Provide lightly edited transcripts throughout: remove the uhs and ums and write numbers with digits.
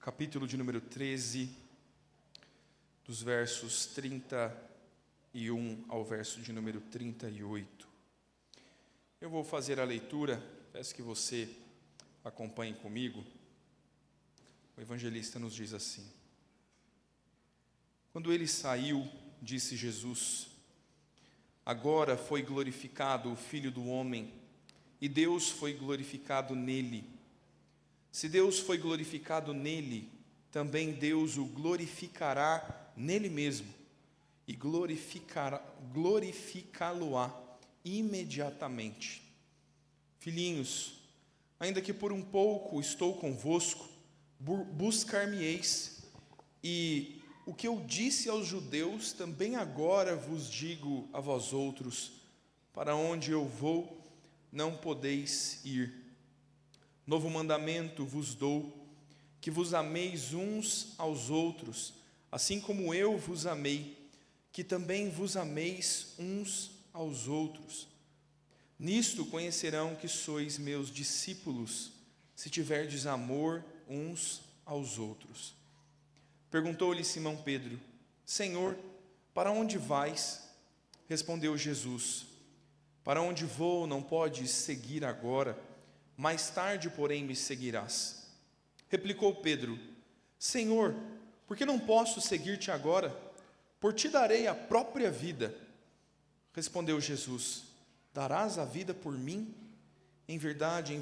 capítulo de número 13, dos versos 31 ao verso de número 38. Eu vou fazer a leitura, peço que você acompanhe comigo. O evangelista nos diz assim: Quando ele saiu, disse Jesus: Agora foi glorificado o Filho do Homem, e Deus foi glorificado nele. Se Deus foi glorificado nele, também Deus o glorificará nele mesmo, e glorificá-lo-á imediatamente. Filhinhos, ainda que por um pouco estou convosco, buscar-me-eis, e o que eu disse aos judeus, também agora vos digo a vós outros: para onde eu vou, não podeis ir. Novo mandamento vos dou, que vos ameis uns aos outros, assim como eu vos amei, que também vos ameis uns aos outros. Nisto conhecerão que sois meus discípulos, se tiverdes amor uns aos outros. Perguntou-lhe Simão Pedro: Senhor, para onde vais? Respondeu Jesus: Para onde vou não podes seguir agora, mais tarde, porém, me seguirás. Replicou Pedro: Senhor, por que não posso seguir-te agora? Por ti darei a própria vida. Respondeu Jesus: Darás a vida por mim? Em verdade,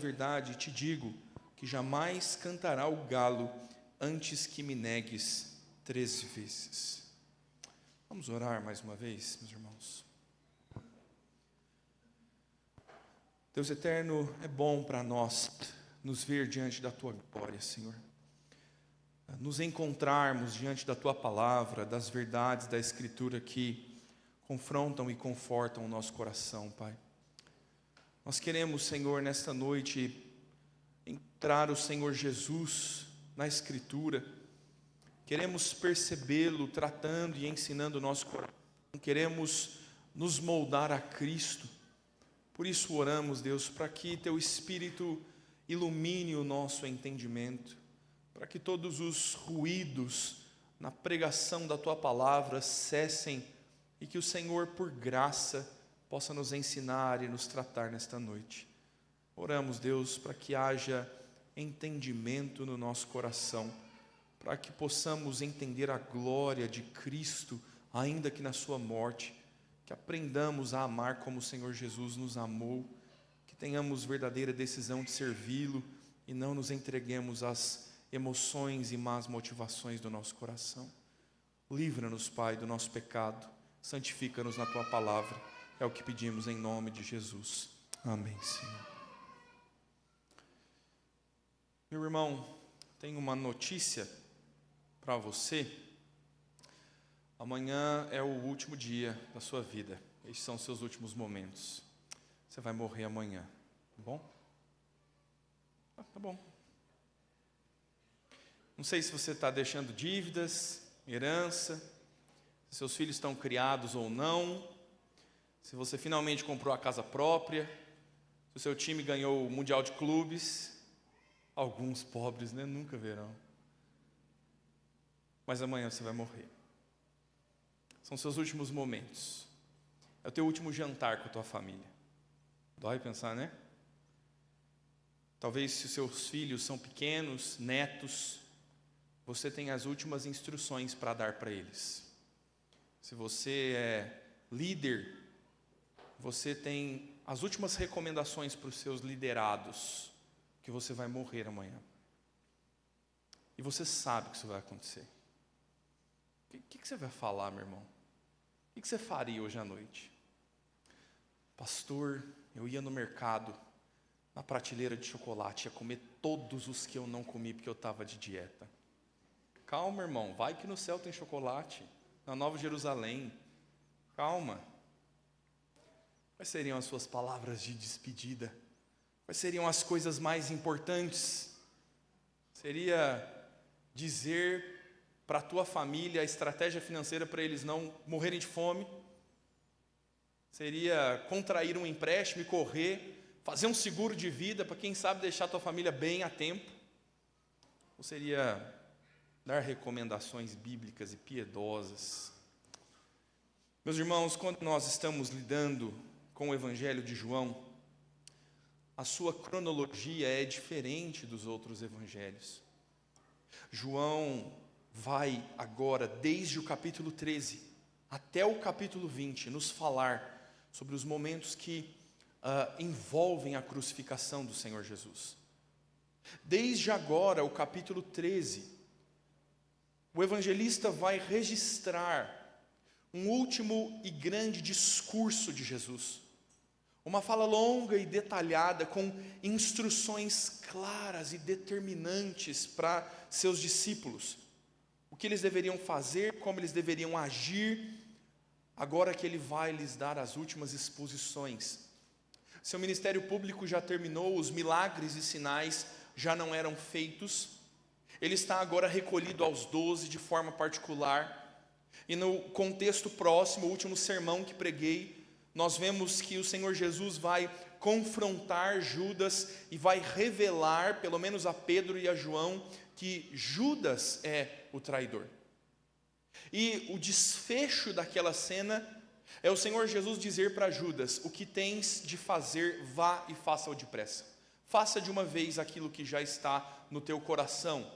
te digo, que jamais cantará o galo antes que me negues 3 vezes. Vamos orar mais uma vez, meus irmãos. Deus eterno, é bom para nós nos ver diante da Tua glória, Senhor. Nos encontrarmos diante da Tua palavra, das verdades da Escritura que confrontam e confortam o nosso coração, Pai. Nós queremos, Senhor, nesta noite, encontrar o Senhor Jesus na Escritura. Queremos percebê-lo tratando e ensinando o nosso coração. Queremos nos moldar a Cristo. Por isso oramos, Deus, para que Teu Espírito ilumine o nosso entendimento, para que todos os ruídos na pregação da Tua palavra cessem e que o Senhor, por graça, possa nos ensinar e nos tratar nesta noite. Oramos, Deus, para que haja entendimento no nosso coração, para que possamos entender a glória de Cristo, ainda que na sua morte, que aprendamos a amar como o Senhor Jesus nos amou, que tenhamos verdadeira decisão de servi-lo e não nos entreguemos às emoções e más motivações do nosso coração. Livra-nos, Pai, do nosso pecado, santifica-nos na Tua palavra, é o que pedimos em nome de Jesus. Amém, Senhor. Meu irmão, tenho uma notícia para você. Amanhã é o último dia da sua vida. Estes são os seus últimos momentos. Você vai morrer amanhã, tá bom? Tá bom. Não sei se você está deixando dívidas, herança, se seus filhos estão criados ou não, se você finalmente comprou a casa própria, se o seu time ganhou o Mundial de Clubes. Alguns pobres, né, nunca verão. Mas amanhã você vai morrer. São seus últimos momentos. É o teu último jantar com a tua família. Dói pensar, né? Talvez se os seus filhos são pequenos, netos, você tem as últimas instruções para dar para eles. Se você é líder, você tem as últimas recomendações para os seus liderados, que você vai morrer amanhã. E você sabe que isso vai acontecer. O que você vai falar, meu irmão? O que você faria hoje à noite? Pastor, eu ia no mercado, na prateleira de chocolate, ia comer todos os que eu não comi porque eu estava de dieta. Calma, irmão, vai que no céu tem chocolate, na Nova Jerusalém. Calma. Quais seriam as suas palavras de despedida? Quais seriam as coisas mais importantes? Seria dizer para a tua família a estratégia financeira para eles não morrerem de fome? Seria contrair um empréstimo e correr, fazer um seguro de vida para quem sabe deixar a tua família bem a tempo? Ou seria dar recomendações bíblicas e piedosas. Meus irmãos, quando nós estamos lidando com o Evangelho de João, a sua cronologia é diferente dos outros evangelhos. João vai agora, desde o capítulo 13 até o capítulo 20, nos falar sobre os momentos que envolvem a crucificação do Senhor Jesus. Desde agora, o capítulo 13, o evangelista vai registrar um último e grande discurso de Jesus. Uma fala longa e detalhada, com instruções claras e determinantes para seus discípulos. O que eles deveriam fazer, como eles deveriam agir, agora que ele vai lhes dar as últimas exposições. Seu ministério público já terminou, os milagres e sinais já não eram feitos. Ele está agora recolhido aos 12 de forma particular. E no contexto próximo, o último sermão que preguei, nós vemos que o Senhor Jesus vai confrontar Judas e vai revelar, pelo menos a Pedro e a João, que Judas é o traidor. E o desfecho daquela cena é o Senhor Jesus dizer para Judas: o que tens de fazer, vá e faça-o depressa. Faça de uma vez aquilo que já está no teu coração.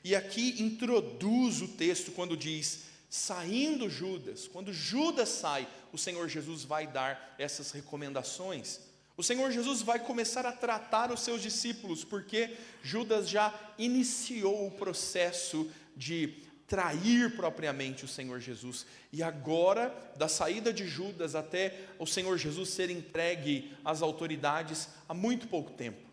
E aqui introduz o texto quando diz: saindo Judas, quando Judas sai, o Senhor Jesus vai dar essas recomendações. O Senhor Jesus vai começar a tratar os seus discípulos, porque Judas já iniciou o processo de trair propriamente o Senhor Jesus. E agora, da saída de Judas até o Senhor Jesus ser entregue às autoridades, há muito pouco tempo.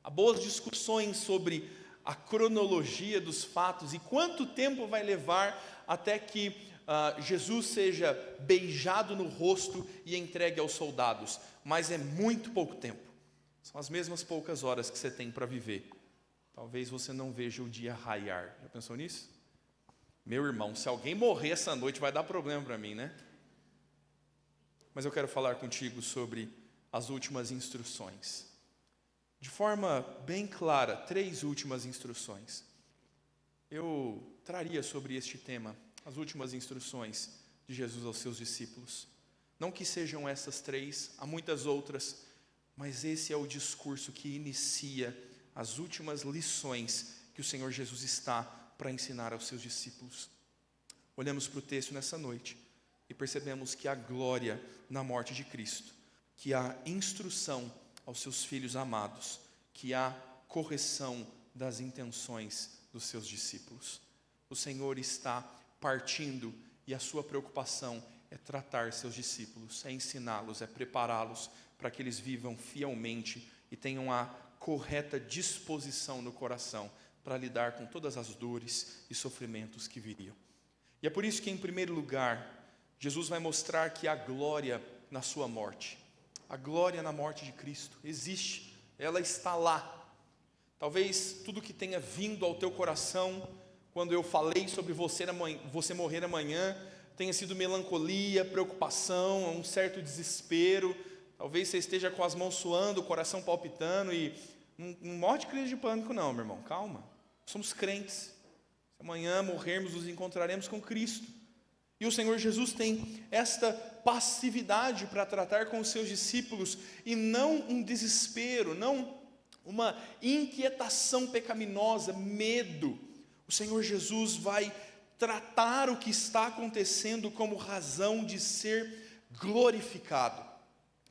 Há boas discussões sobre a cronologia dos fatos e quanto tempo vai levar até que Jesus seja beijado no rosto e entregue aos soldados. Mas é muito pouco tempo. São as mesmas poucas horas que você tem para viver. Talvez você não veja o dia raiar. Já pensou nisso? Meu irmão, se alguém morrer essa noite vai dar problema para mim, né? Mas eu quero falar contigo sobre as últimas instruções. De forma bem clara, 3 últimas instruções. Eu traria sobre este tema as últimas instruções de Jesus aos seus discípulos. Não que sejam essas 3, há muitas outras, mas esse é o discurso que inicia as últimas lições que o Senhor Jesus está para ensinar aos seus discípulos. Olhamos para o texto nessa noite e percebemos que há glória na morte de Cristo, que há instrução aos seus filhos amados, que há correção das intenções dos seus discípulos. O Senhor está partindo e a sua preocupação é tratar seus discípulos, é ensiná-los, é prepará-los para que eles vivam fielmente e tenham a correta disposição no coração para lidar com todas as dores e sofrimentos que viriam. E é por isso que, em primeiro lugar, Jesus vai mostrar que há glória na sua morte. A glória na morte de Cristo existe, ela está lá. Talvez tudo que tenha vindo ao teu coração quando eu falei sobre você morrer amanhã tenha sido melancolia, preocupação, um certo desespero. Talvez você esteja com as mãos suando, o coração palpitando e não morre de crise de pânico não, meu irmão, calma. Somos crentes. Se amanhã morrermos, nos encontraremos com Cristo. E o Senhor Jesus tem esta passividade para tratar com os seus discípulos e não um desespero, não uma inquietação pecaminosa, medo. O Senhor Jesus vai tratar o que está acontecendo como razão de ser glorificado.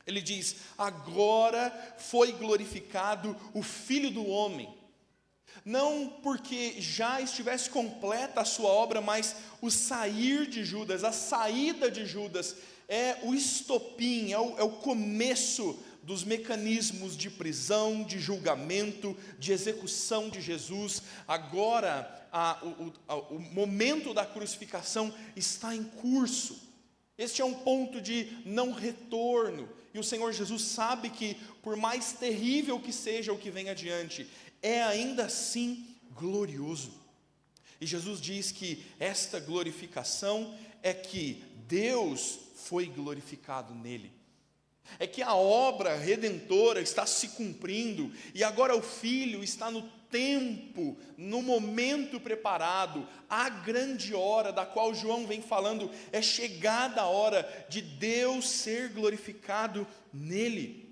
Ele diz: agora foi glorificado o Filho do Homem. Não porque já estivesse completa a sua obra, mas o sair de Judas, a saída de Judas, é o estopim, é o começo dos mecanismos de prisão, de julgamento, de execução de Jesus. Agora, o momento da crucificação está em curso. Este é um ponto de não retorno. E o Senhor Jesus sabe que, por mais terrível que seja o que vem adiante, é ainda assim glorioso. E Jesus diz que esta glorificação é que Deus foi glorificado nele. é que a obra redentora está se cumprindo, e agora o Filho está no tempo, no momento preparado, a grande hora da qual João vem falando, é chegada a hora de Deus ser glorificado nele.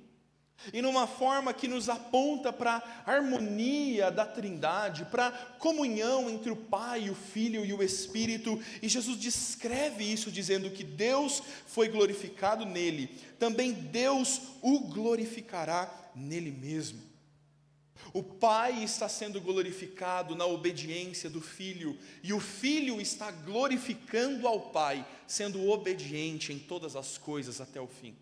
E numa forma que nos aponta para a harmonia da Trindade, para a comunhão entre o Pai, o Filho e o Espírito. E Jesus descreve isso dizendo que Deus foi glorificado nele, também Deus o glorificará nele mesmo. O Pai está sendo glorificado na obediência do Filho, e o Filho está glorificando ao Pai, sendo obediente em todas as coisas até o fim.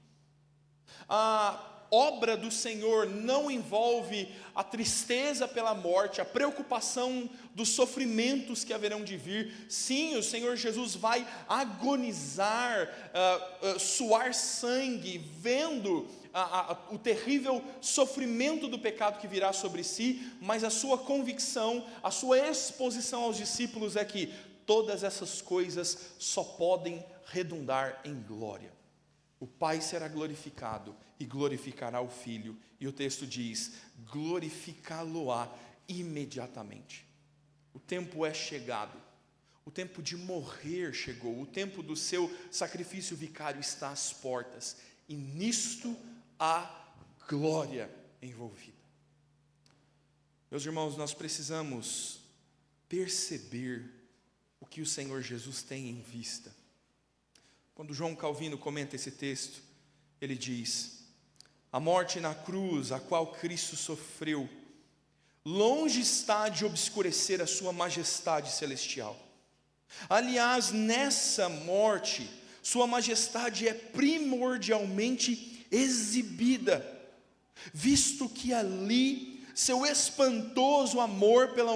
A obra do Senhor não envolve a tristeza pela morte, a preocupação dos sofrimentos que haverão de vir. Sim, o Senhor Jesus vai agonizar, suar sangue, vendo o terrível sofrimento do pecado que virá sobre si, mas a sua convicção, a sua exposição aos discípulos é que todas essas coisas só podem redundar em glória. O Pai será glorificado e glorificará o Filho, e o texto diz: glorificá-lo-á imediatamente. O tempo é chegado, o tempo de morrer chegou, o tempo do seu sacrifício vicário está às portas, e nisto há glória envolvida. Meus irmãos, nós precisamos perceber o que o Senhor Jesus tem em vista. Quando João Calvino comenta esse texto, ele diz: a morte na cruz, a qual Cristo sofreu, longe está de obscurecer a sua majestade celestial. Aliás, nessa morte, sua majestade é primordialmente exibida, visto que ali seu espantoso amor pela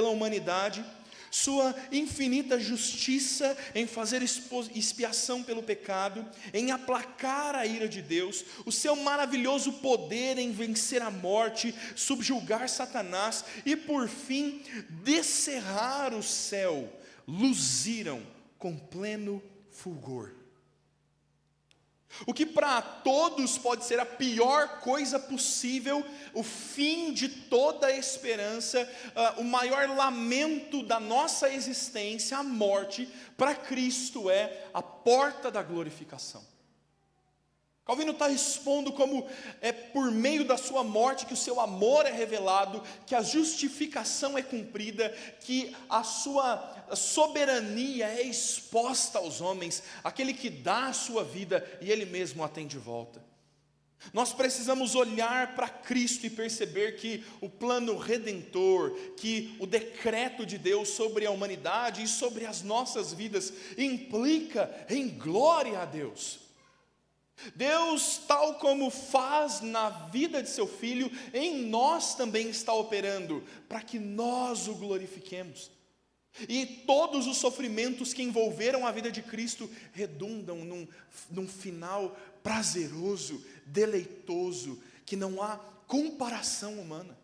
humanidade, sua infinita justiça em fazer expiação pelo pecado, em aplacar a ira de Deus, o seu maravilhoso poder em vencer a morte, subjugar Satanás e por fim descerrar o céu, luziram com pleno fulgor. O que para todos pode ser a pior coisa possível, o fim de toda a esperança, o maior lamento da nossa existência, a morte, para Cristo é a porta da glorificação. Calvino está expondo como é por meio da sua morte que o seu amor é revelado, que a justificação é cumprida, que a sua soberania é exposta aos homens, aquele que dá a sua vida e ele mesmo a tem de volta. Nós precisamos olhar para Cristo e perceber que o plano redentor, que o decreto de Deus sobre a humanidade e sobre as nossas vidas implica em glória a Deus. Deus, tal como faz na vida de seu Filho, em nós também está operando, para que nós o glorifiquemos. E todos os sofrimentos que envolveram a vida de Cristo redundam num final prazeroso, deleitoso, que não há comparação humana.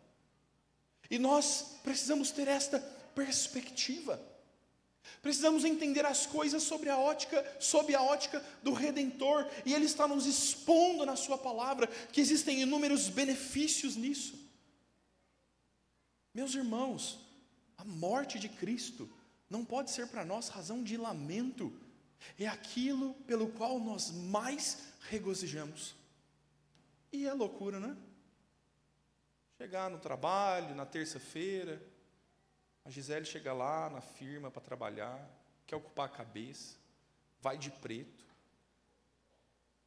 E nós precisamos ter esta perspectiva. Precisamos entender as coisas sob a ótica do Redentor, e Ele está nos expondo na sua palavra que existem inúmeros benefícios nisso. Meus irmãos, a morte de Cristo não pode ser para nós razão de lamento, é aquilo pelo qual nós mais regozijamos. E é loucura, né? Chegar no trabalho, na terça-feira, a Gisele chega lá na firma para trabalhar, quer ocupar a cabeça, vai de preto.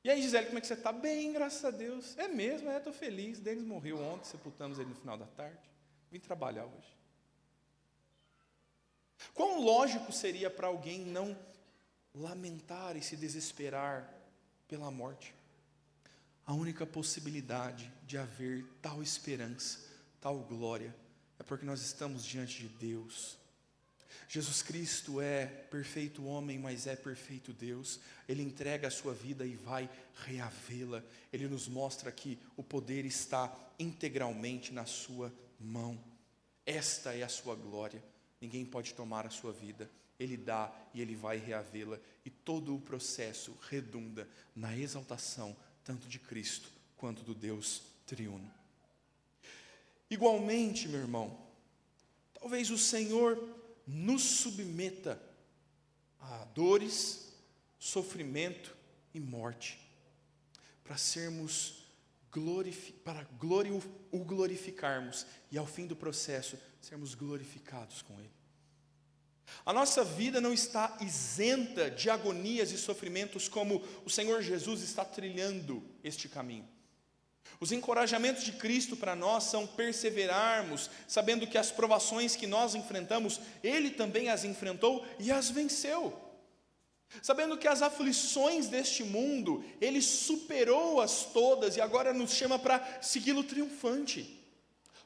E aí, Gisele, como é que você está? Bem, graças a Deus. É mesmo, estou feliz. Denis morreu ontem, sepultamos ele no final da tarde. Vim trabalhar hoje. Quão lógico seria para alguém não lamentar e se desesperar pela morte? A única possibilidade de haver tal esperança, tal glória, é porque nós estamos diante de Deus. Jesus Cristo é perfeito homem, mas é perfeito Deus. Ele entrega a sua vida e vai reavê-la. Ele nos mostra que o poder está integralmente na sua mão. Esta é a sua glória. Ninguém pode tomar a sua vida. Ele dá e Ele vai reavê-la. E todo o processo redunda na exaltação tanto de Cristo quanto do Deus triuno. Igualmente, meu irmão, talvez o Senhor nos submeta a dores, sofrimento e morte, para sermos o glorificarmos e ao fim do processo sermos glorificados com Ele. A nossa vida não está isenta de agonias e sofrimentos como o Senhor Jesus está trilhando este caminho. Os encorajamentos de Cristo para nós são perseverarmos, sabendo que as provações que nós enfrentamos, Ele também as enfrentou e as venceu. Sabendo que as aflições deste mundo, Ele superou-as todas e agora nos chama para segui-lo triunfante.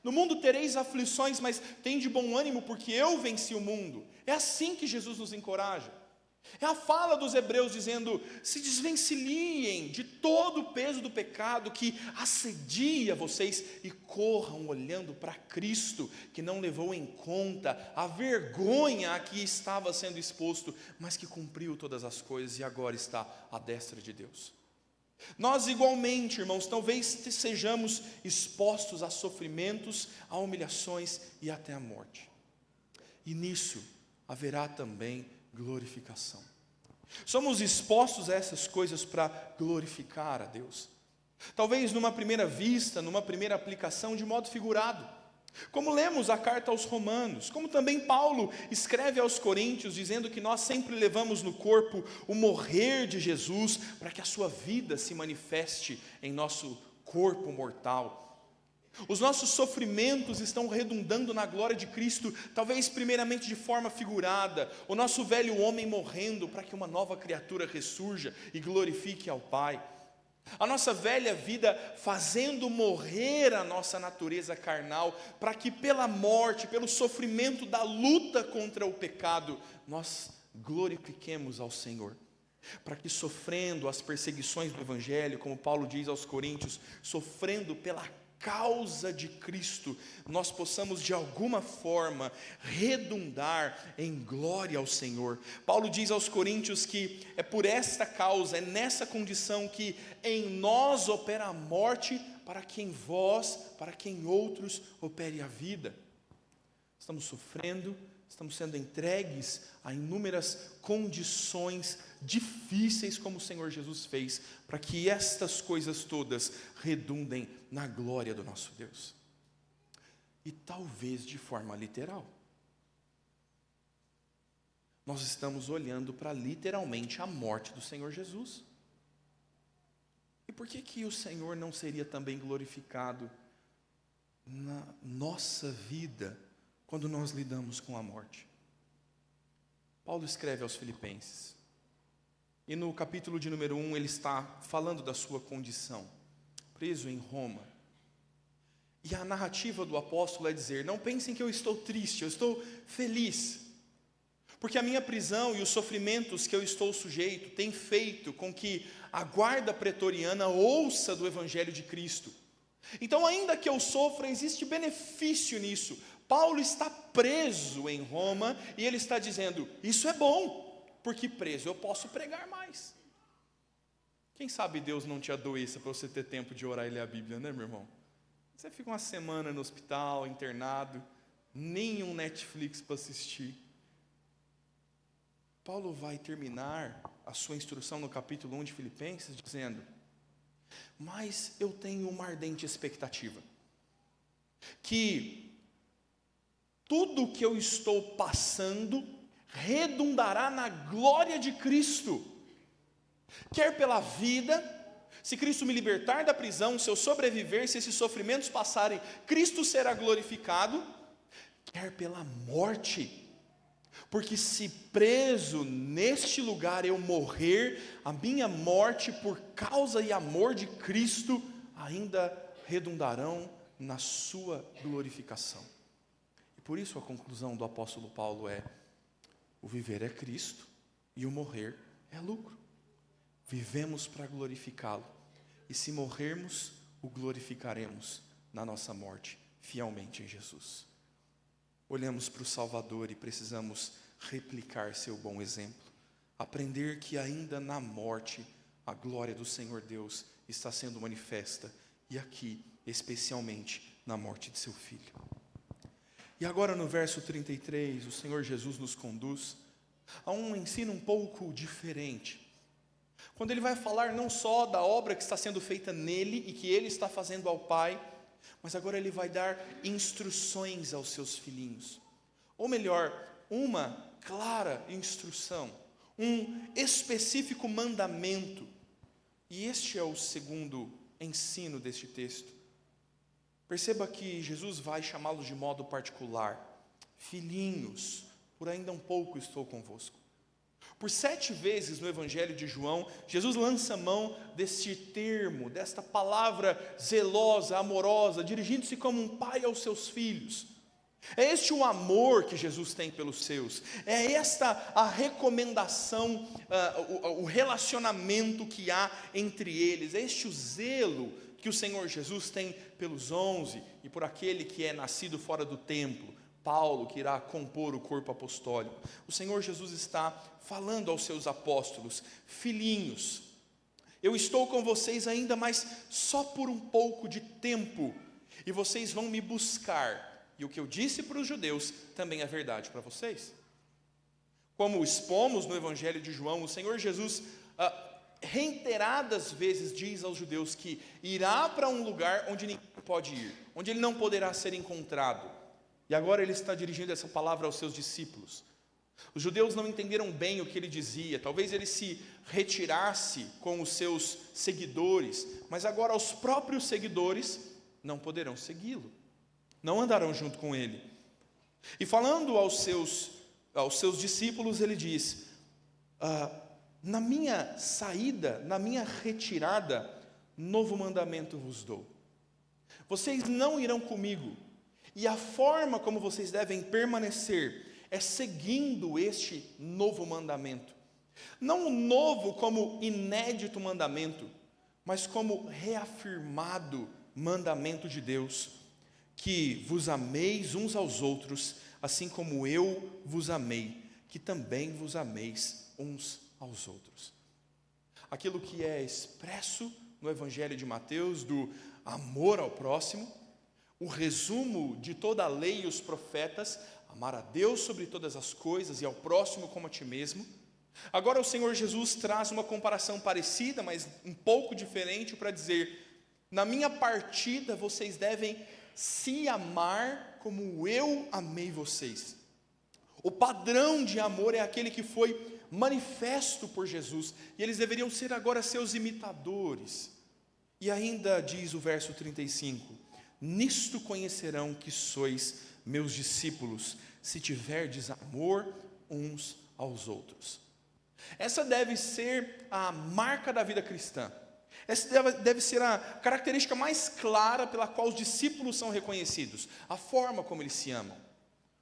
No mundo tereis aflições, mas tem de bom ânimo, porque eu venci o mundo. É assim que Jesus nos encoraja. É a fala dos hebreus dizendo: se desvencilhem de todo o peso do pecado que assedia vocês e corram olhando para Cristo, que não levou em conta a vergonha a que estava sendo exposto, mas que cumpriu todas as coisas e agora está à destra de Deus. Nós igualmente, irmãos, talvez sejamos expostos a sofrimentos, a humilhações e até a morte. E nisso haverá também glorificação. Somos expostos a essas coisas para glorificar a Deus. Talvez numa primeira vista, numa primeira aplicação de modo figurado, como lemos a carta aos Romanos, como também Paulo escreve aos Coríntios, dizendo que nós sempre levamos no corpo o morrer de Jesus, para que a sua vida se manifeste em nosso corpo mortal. Os nossos sofrimentos estão redundando na glória de Cristo, talvez primeiramente de forma figurada, o nosso velho homem morrendo para que uma nova criatura ressurja e glorifique ao Pai. A nossa velha vida fazendo morrer a nossa natureza carnal, para que pela morte, pelo sofrimento da luta contra o pecado, nós glorifiquemos ao Senhor. Para que sofrendo as perseguições do Evangelho, como Paulo diz aos Coríntios, sofrendo pela causa de Cristo, nós possamos de alguma forma redundar em glória ao Senhor. Paulo diz aos Coríntios que é por esta causa, é nessa condição que em nós opera a morte, para que em vós, para que em outros opere a vida. Estamos sofrendo, estamos sendo entregues a inúmeras condições difíceis, como o Senhor Jesus fez, para que estas coisas todas redundem na glória do nosso Deus. E talvez de forma literal. Nós estamos olhando para literalmente a morte do Senhor Jesus. E por que o Senhor não seria também glorificado na nossa vida, quando nós lidamos com a morte? Paulo escreve aos Filipenses, e no capítulo de número 1, ele está falando da sua condição, preso em Roma. E a narrativa do apóstolo é dizer: não pensem que eu estou triste, eu estou feliz, porque a minha prisão e os sofrimentos que eu estou sujeito têm feito com que a guarda pretoriana ouça do Evangelho de Cristo. Então, ainda que eu sofra, existe benefício nisso. Paulo está preso em Roma e ele está dizendo: isso é bom, porque preso eu posso pregar mais. Quem sabe Deus não te adoeça para você ter tempo de orar e ler a Bíblia, né, meu irmão? Você fica uma semana no hospital, internado, nenhum Netflix para assistir. Paulo vai terminar a sua instrução no capítulo 1 de Filipenses dizendo: mas eu tenho uma ardente expectativa, que tudo o que eu estou passando redundará na glória de Cristo, quer pela vida, se Cristo me libertar da prisão, se eu sobreviver, se esses sofrimentos passarem, Cristo será glorificado, quer pela morte, porque se preso neste lugar eu morrer, a minha morte por causa e amor de Cristo ainda redundarão na sua glorificação. E por isso a conclusão do apóstolo Paulo é: o viver é Cristo e o morrer é lucro. Vivemos para glorificá-lo, e se morrermos, o glorificaremos na nossa morte, fielmente em Jesus. Olhamos para o Salvador e precisamos replicar seu bom exemplo, aprender que ainda na morte a glória do Senhor Deus está sendo manifesta, e aqui, especialmente, na morte de seu Filho. E agora no verso 33, o Senhor Jesus nos conduz a um ensino um pouco diferente. Quando ele vai falar não só da obra que está sendo feita nele e que ele está fazendo ao Pai, mas agora ele vai dar instruções aos seus filhinhos. Ou melhor, uma clara instrução, um específico mandamento. E este é o segundo ensino deste texto. Perceba que Jesus vai chamá-los de modo particular. Filhinhos, por ainda um pouco estou convosco. Por 7 vezes no Evangelho de João, Jesus lança mão deste termo, desta palavra zelosa, amorosa, dirigindo-se como um pai aos seus filhos. É este o amor que Jesus tem pelos seus, é esta a recomendação, o relacionamento que há entre eles, é este o zelo que o Senhor Jesus tem pelos 11 e por aquele que é nascido fora do templo, Paulo, que irá compor o corpo apostólico. O Senhor Jesus está falando aos seus apóstolos: filhinhos, eu estou com vocês ainda, mas só por um pouco de tempo, e vocês vão me buscar. E o que eu disse para os judeus também é verdade para vocês. Como expomos no Evangelho de João, o Senhor Jesus reiteradas vezes diz aos judeus que irá para um lugar onde ninguém pode ir, onde ele não poderá ser encontrado. E agora ele está dirigindo essa palavra aos seus discípulos. Os judeus não entenderam bem o que ele dizia, talvez ele se retirasse com os seus seguidores, mas agora os próprios seguidores não poderão segui-lo, não andarão junto com ele. E falando aos seus discípulos, ele diz: na minha saída, na minha retirada, novo mandamento vos dou. Vocês não irão comigo, e a forma como vocês devem permanecer é seguindo este novo mandamento. Não o novo como inédito mandamento, mas como reafirmado mandamento de Deus, que vos ameis uns aos outros, assim como eu vos amei, que também vos ameis uns aos outros. Aquilo que é expresso no Evangelho de Mateus, do amor ao próximo, o resumo de toda a lei e os profetas, amar a Deus sobre todas as coisas e ao próximo como a ti mesmo. Agora o Senhor Jesus traz uma comparação parecida, mas um pouco diferente, para dizer: na minha partida vocês devem se amar como eu amei vocês. O padrão de amor é aquele que foi manifesto por Jesus, e eles deveriam ser agora seus imitadores. E ainda diz o verso 35: nisto conhecerão que sois meus discípulos, se tiverdes amor uns aos outros. Essa deve ser a marca da vida cristã. Essa deve ser a característica mais clara pela qual os discípulos são reconhecidos, a forma como eles se amam,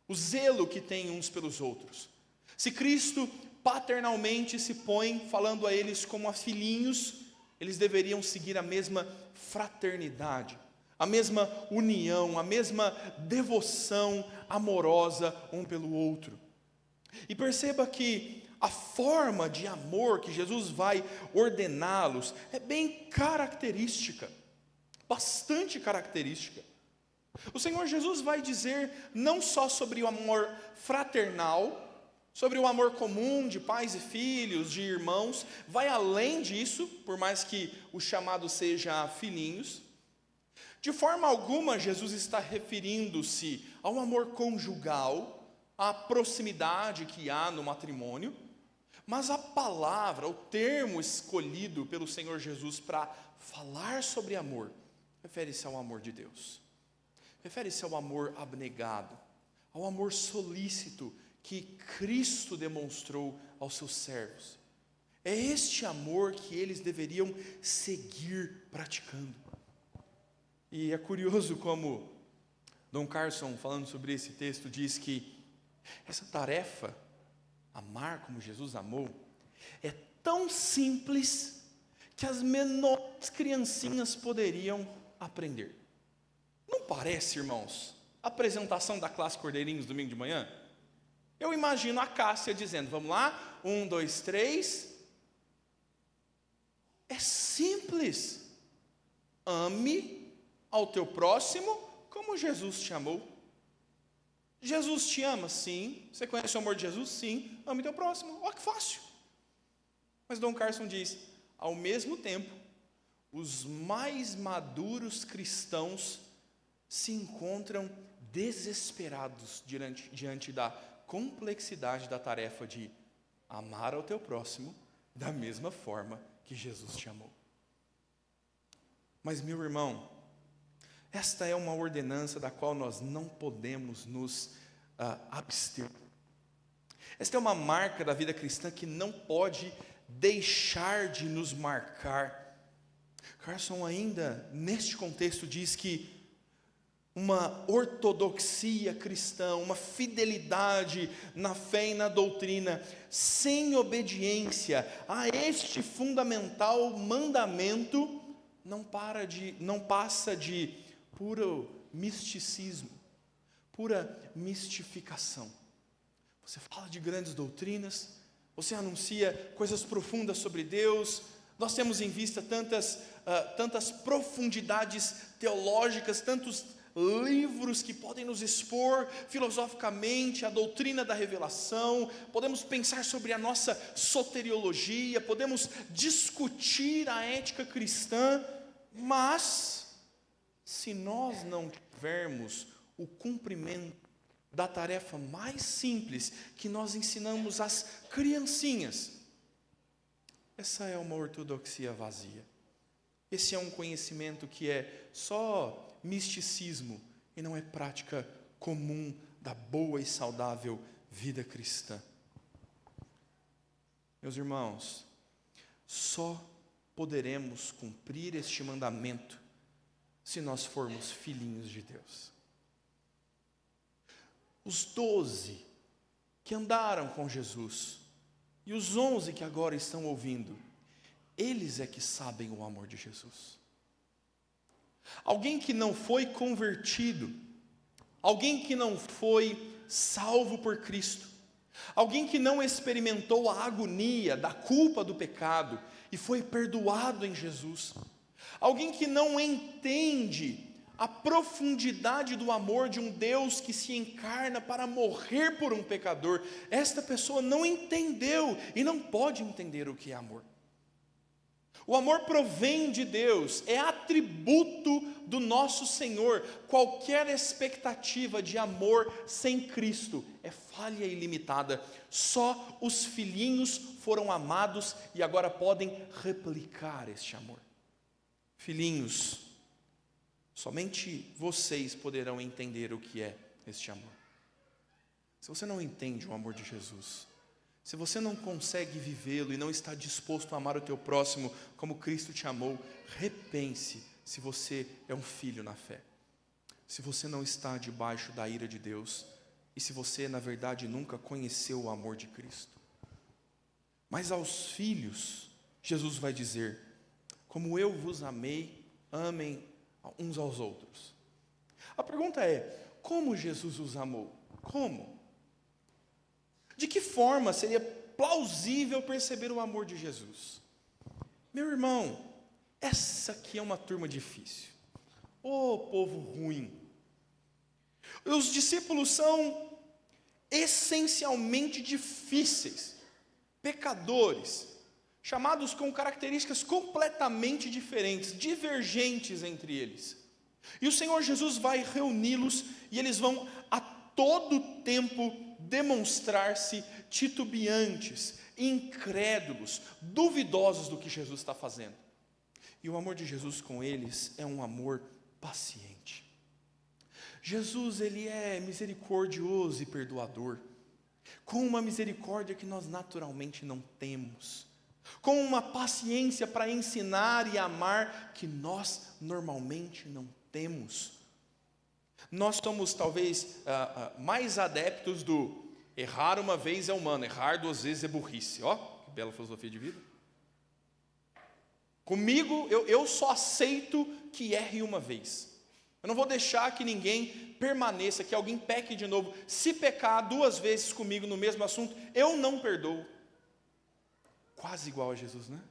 o zelo que têm uns pelos outros. Se Cristo paternalmente se põe falando a eles como a filhinhos, eles deveriam seguir a mesma fraternidade, a mesma união, a mesma devoção amorosa um pelo outro. E perceba que a forma de amor que Jesus vai ordená-los é bem característica, bastante característica. O Senhor Jesus vai dizer não só sobre o amor fraternal, sobre o amor comum de pais e filhos, de irmãos, vai além disso, por mais que o chamado seja filhinhos. De forma alguma, Jesus está referindo-se ao amor conjugal, à proximidade que há no matrimônio, mas a palavra, o termo escolhido pelo Senhor Jesus para falar sobre amor, refere-se ao amor de Deus, refere-se ao amor abnegado, ao amor solícito que Cristo demonstrou aos seus servos. É este amor que eles deveriam seguir praticando. E é curioso como Don Carson, falando sobre esse texto, diz que essa tarefa, amar como Jesus amou, é tão simples que as menores criancinhas poderiam aprender. Não parece, irmãos, a apresentação da classe Cordeirinhos domingo de manhã? Eu imagino a Cássia dizendo: vamos lá, 1, 2, 3. É simples. Ame ao teu próximo como Jesus te amou. Jesus te ama? Sim. Você conhece o amor de Jesus? Sim. Ame teu próximo. Olha que fácil. Mas Dom Carson diz, ao mesmo tempo, os mais maduros cristãos se encontram desesperados diante da complexidade da tarefa de amar ao teu próximo da mesma forma que Jesus te amou. Mas, meu irmão, esta é uma ordenança da qual nós não podemos nos abster. Esta é uma marca da vida cristã que não pode deixar de nos marcar. Carson ainda, neste contexto, diz que uma ortodoxia cristã, uma fidelidade na fé e na doutrina, sem obediência a este fundamental mandamento, não passa de puro misticismo, pura mistificação. Você fala de grandes doutrinas, você anuncia coisas profundas sobre Deus, nós temos em vista tantas profundidades teológicas, tantos livros que podem nos expor filosoficamente a doutrina da revelação, podemos pensar sobre a nossa soteriologia, podemos discutir a ética cristã, mas se nós não tivermos o cumprimento da tarefa mais simples que nós ensinamos às criancinhas, essa é uma ortodoxia vazia. Esse é um conhecimento que é só misticismo e não é prática comum da boa e saudável vida cristã. Meus irmãos, só poderemos cumprir este mandamento se nós formos filhinhos de Deus. Os 12 que andaram com Jesus e os 11 que agora estão ouvindo, eles é que sabem o amor de Jesus. Alguém que não foi convertido, alguém que não foi salvo por Cristo, alguém que não experimentou a agonia da culpa do pecado e foi perdoado em Jesus, alguém que não entende a profundidade do amor de um Deus que se encarna para morrer por um pecador, esta pessoa não entendeu e não pode entender o que é amor. O amor provém de Deus, é atributo do nosso Senhor. Qualquer expectativa de amor sem Cristo é falha e limitada. Só os filhinhos foram amados e agora podem replicar este amor. Filhinhos, somente vocês poderão entender o que é este amor. Se você não entende o amor de Jesus, se você não consegue vivê-lo e não está disposto a amar o teu próximo como Cristo te amou, repense se você é um filho na fé. Se você não está debaixo da ira de Deus e se você, na verdade, nunca conheceu o amor de Cristo. Mas aos filhos, Jesus vai dizer: como eu vos amei, amem uns aos outros. A pergunta é: como Jesus os amou? Como? De que forma seria plausível perceber o amor de Jesus? Meu irmão, essa aqui é uma turma difícil. Ô povo ruim. Os discípulos são essencialmente difíceis, pecadores, chamados com características completamente diferentes, divergentes entre eles. E o Senhor Jesus vai reuni-los e eles vão a todo tempo demonstrar-se titubeantes, incrédulos, duvidosos do que Jesus está fazendo. E o amor de Jesus com eles é um amor paciente. Jesus, ele é misericordioso e perdoador, com uma misericórdia que nós naturalmente não temos, com uma paciência para ensinar e amar que nós normalmente não temos. Nós somos talvez mais adeptos do errar uma vez é humano, errar 2 vezes é burrice. Ó, que bela filosofia de vida. Comigo, eu só aceito que erre uma vez. Eu não vou deixar que ninguém permaneça, que alguém peque de novo. Se pecar 2 vezes comigo no mesmo assunto, eu não perdoo. Quase igual a Jesus, né?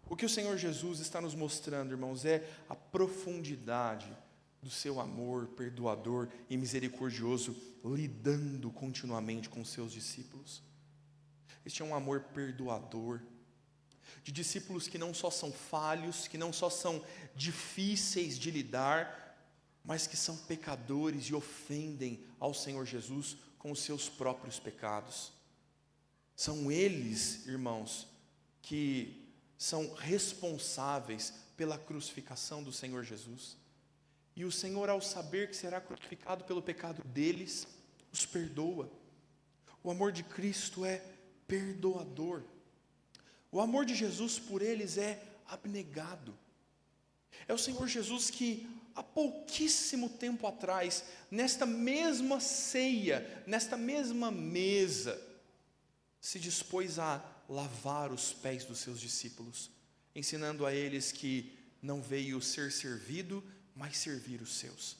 O que o Senhor Jesus está nos mostrando, irmãos, é a profundidade do seu amor perdoador e misericordioso, lidando continuamente com os seus discípulos. Este é um amor perdoador, de discípulos que não só são falhos, que não só são difíceis de lidar, mas que são pecadores e ofendem ao Senhor Jesus com os seus próprios pecados. São eles, irmãos, que são responsáveis pela crucificação do Senhor Jesus. E o Senhor, ao saber que será crucificado pelo pecado deles, os perdoa. O amor de Cristo é perdoador. O amor de Jesus por eles é abnegado. É o Senhor Jesus que, há pouquíssimo tempo atrás, nesta mesma ceia, nesta mesma mesa, se dispôs a lavar os pés dos seus discípulos, ensinando a eles que não veio ser servido, mas servir os seus.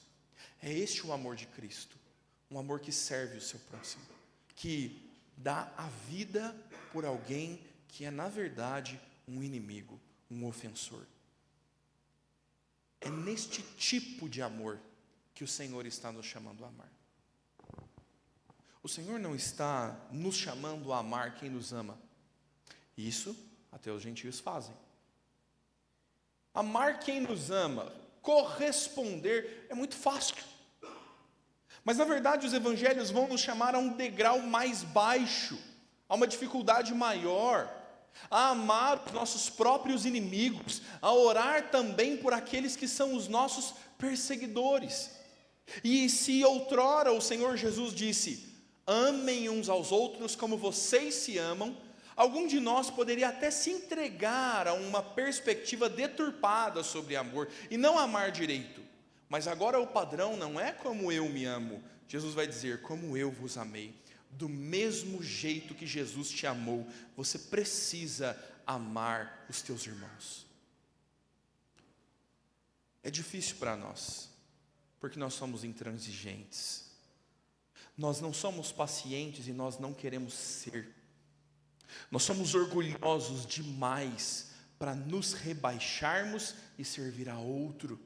É este o amor de Cristo, um amor que serve o seu próximo, que dá a vida por alguém que é, na verdade, um inimigo, um ofensor. É neste tipo de amor que o Senhor está nos chamando a amar. O Senhor não está nos chamando a amar quem nos ama. Isso até os gentios fazem. Amar quem nos ama, corresponder, é muito fácil. Mas na verdade os evangelhos vão nos chamar a um degrau mais baixo, a uma dificuldade maior, a amar os nossos próprios inimigos, a orar também por aqueles que são os nossos perseguidores. E se outrora o Senhor Jesus disse: amem uns aos outros como vocês se amam, algum de nós poderia até se entregar a uma perspectiva deturpada sobre amor e não amar direito. Mas agora o padrão não é como eu me amo. Jesus vai dizer: como eu vos amei. Do mesmo jeito que Jesus te amou, você precisa amar os teus irmãos. É difícil para nós, porque nós somos intransigentes. Nós não somos pacientes e nós não queremos ser. Nós somos orgulhosos demais para nos rebaixarmos e servir a outro.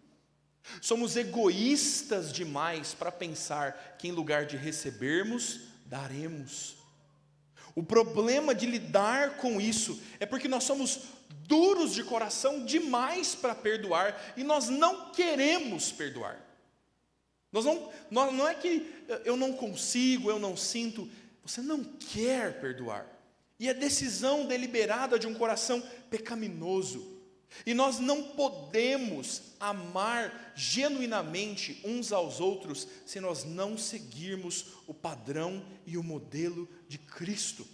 Somos egoístas demais para pensar que em lugar de recebermos, daremos. O problema de lidar com isso é porque nós somos duros de coração demais para perdoar e nós não queremos perdoar. Não é que eu não consigo, eu não sinto, você não quer perdoar. E é decisão deliberada de um coração pecaminoso. E nós não podemos amar genuinamente uns aos outros se nós não seguirmos o padrão e o modelo de Cristo.